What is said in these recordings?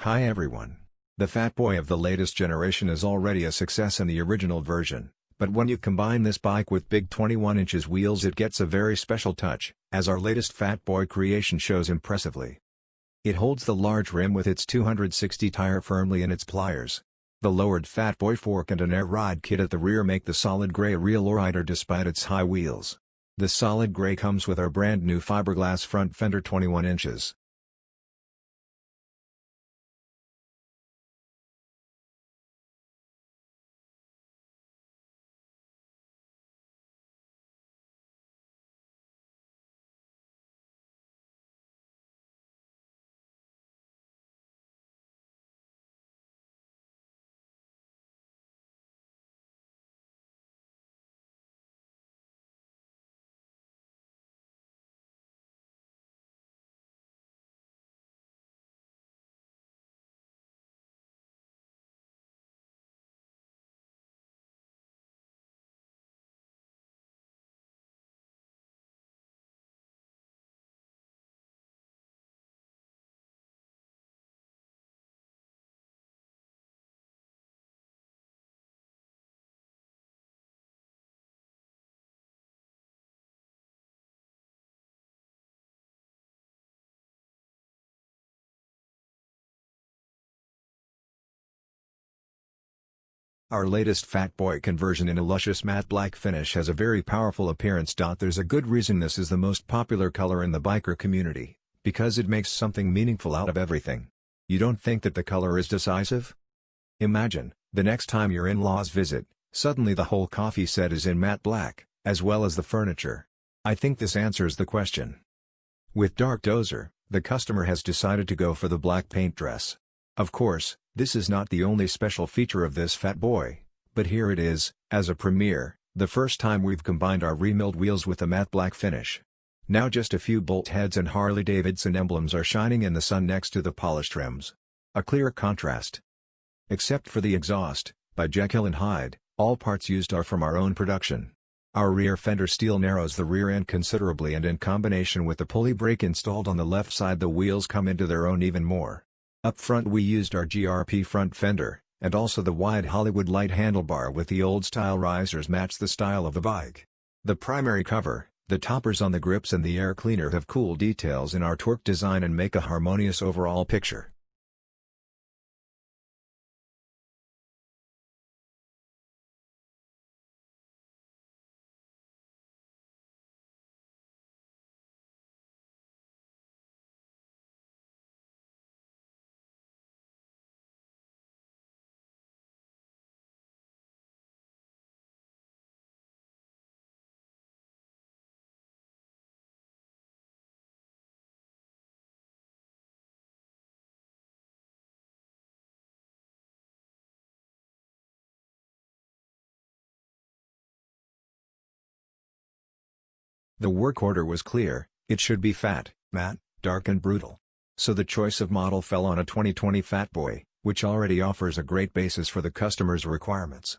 Hi everyone. The Fat Boy of the latest generation is already a success in the original version, but when you combine this bike with big 21 inches wheels it gets a very special touch, as our latest Fat Boy creation shows impressively. It holds the large rim with its 260 tire firmly in its pliers. The lowered Fat Boy fork and an air ride kit at the rear make the solid gray a real lowrider despite its high wheels. The solid gray comes with our brand new fiberglass front fender 21 inches. Our latest Fat Boy conversion in a luscious matte black finish has a very powerful appearance. There's a good reason this is the most popular color in the biker community, because it makes something meaningful out of everything. You don't think that the color is decisive? Imagine, the next time your in-laws visit, suddenly the whole coffee set is in matte black, as well as the furniture. I think this answers the question. With Dark DOZER, the customer has decided to go for the black paint dress. Of course, this is not the only special feature of this Fat Boy, but here it is, as a premiere, the first time we've combined our remilled wheels with a matte black finish. Now just a few bolt heads and Harley-Davidson emblems are shining in the sun next to the polished rims. A clear contrast. Except for the exhaust, by Jekyll and Hyde, all parts used are from our own production. Our rear fender steel narrows the rear end considerably, and in combination with the pulley brake installed on the left side the wheels come into their own even more. Up front we used our GRP front fender, and also the wide Hollywood light handlebar with the old-style risers match the style of the bike. The primary cover, the toppers on the grips and the air cleaner have cool details in our torque design and make a harmonious overall picture. The work order was clear: it should be fat, matte, dark and brutal. So the choice of model fell on a 2020 Fat Boy, which already offers a great basis for the customer's requirements.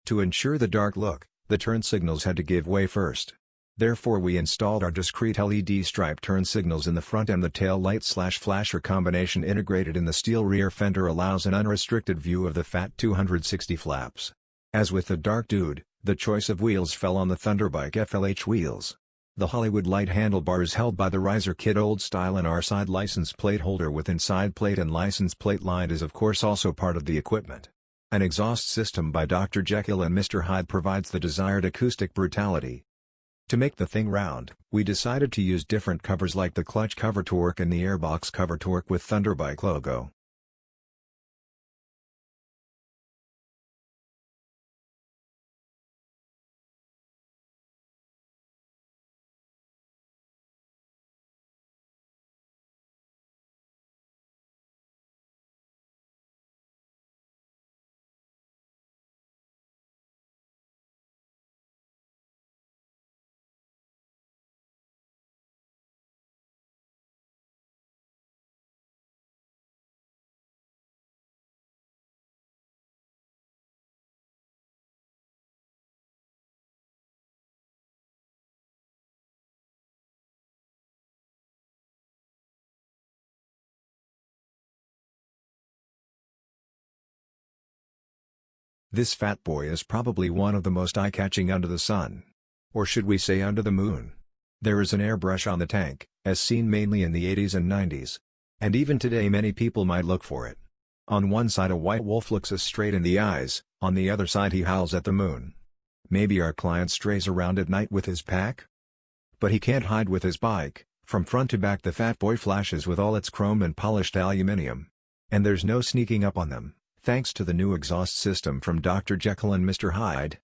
To ensure the dark look, the turn signals had to give way first. Therefore we installed our discrete LED stripe turn signals in the front, and the tail light/flasher combination integrated in the steel rear fender allows an unrestricted view of the Fat 260 flaps. As with the Dark Dude, the choice of wheels fell on the Thunderbike FLH wheels. The Hollywood light handlebar is held by the riser kit old style, and our side license plate holder with inside plate and license plate line is of course also part of the equipment. An exhaust system by Dr. Jekyll and Mr. Hyde provides the desired acoustic brutality. To make the thing round, we decided to use different covers like the clutch cover torque and the airbox cover torque with Thunderbike logo. This fat boy is probably one of the most eye-catching under the sun. Or should we say under the moon? There is an airbrush on the tank, as seen mainly in the 80s and 90s. And even today many people might look for it. On one side a white wolf looks us straight in the eyes, on the other side he howls at the moon. Maybe our client strays around at night with his pack? But he can't hide with his bike. From front to back the fat boy flashes with all its chrome and polished aluminium. And there's no sneaking up on them, thanks to the new exhaust system from Dr. Jekyll and Mr. Hyde.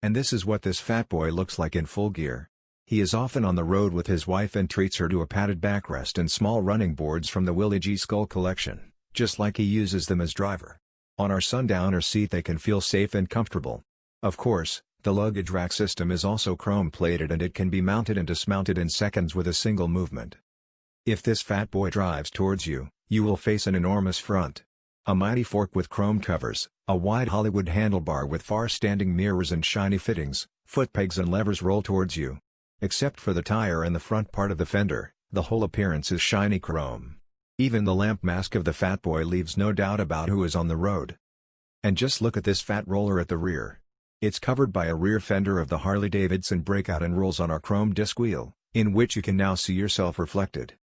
And this is what this fat boy looks like in full gear. He is often on the road with his wife and treats her to a padded backrest and small running boards from the Willie G. Skull collection, just like he uses them as driver. On our sundowner seat they can feel safe and comfortable. Of course, the luggage rack system is also chrome-plated and it can be mounted and dismounted in seconds with a single movement. If this fat boy drives towards you, you will face an enormous front. A mighty fork with chrome covers, a wide Hollywood handlebar with far-standing mirrors and shiny fittings, foot pegs and levers roll towards you. Except for the tire and the front part of the fender, the whole appearance is shiny chrome. Even the lamp mask of the fat boy leaves no doubt about who is on the road. And just look at this fat roller at the rear. It's covered by a rear fender of the Harley-Davidson Breakout and rolls on our chrome disc wheel, in which you can now see yourself reflected.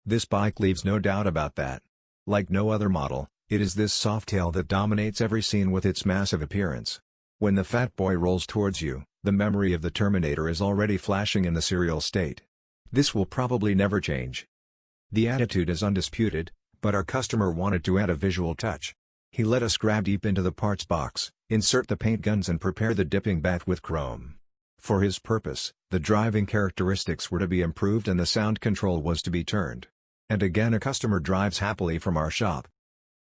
This bike leaves no doubt about that. Like no other model, it is this softail that dominates every scene with its massive appearance. When the fat boy rolls towards you, the memory of the Terminator is already flashing in the serial state. This will probably never change. The attitude is undisputed, but our customer wanted to add a visual touch. He let us grab deep into the parts box, insert the paint guns and prepare the dipping bath with chrome. For his purpose, the driving characteristics were to be improved and the sound control was to be turned. And again a customer drives happily from our shop.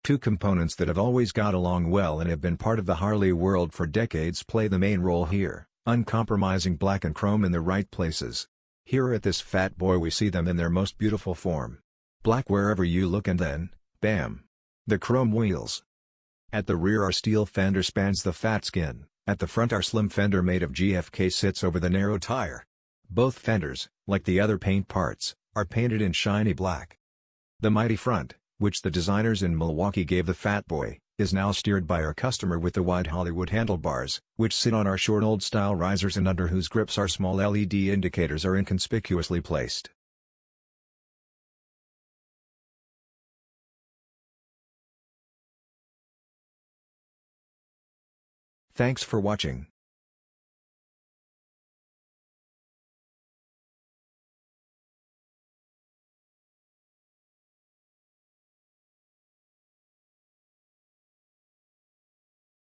Two components that have always got along well and have been part of the Harley world for decades play the main role here, uncompromising black and chrome in the right places. Here at this fat boy we see them in their most beautiful form. Black wherever you look and then, bam! The chrome wheels. At the rear our steel fender spans the fat skin, at the front our slim fender made of GFK sits over the narrow tire. Both fenders, like the other paint parts, are painted in shiny black. The mighty front, which the designers in Milwaukee gave the fat boy, is now steered by our customer with the wide Hollywood handlebars, which sit on our short old-style risers and under whose grips our small LED indicators are inconspicuously placed. Thanks for watching.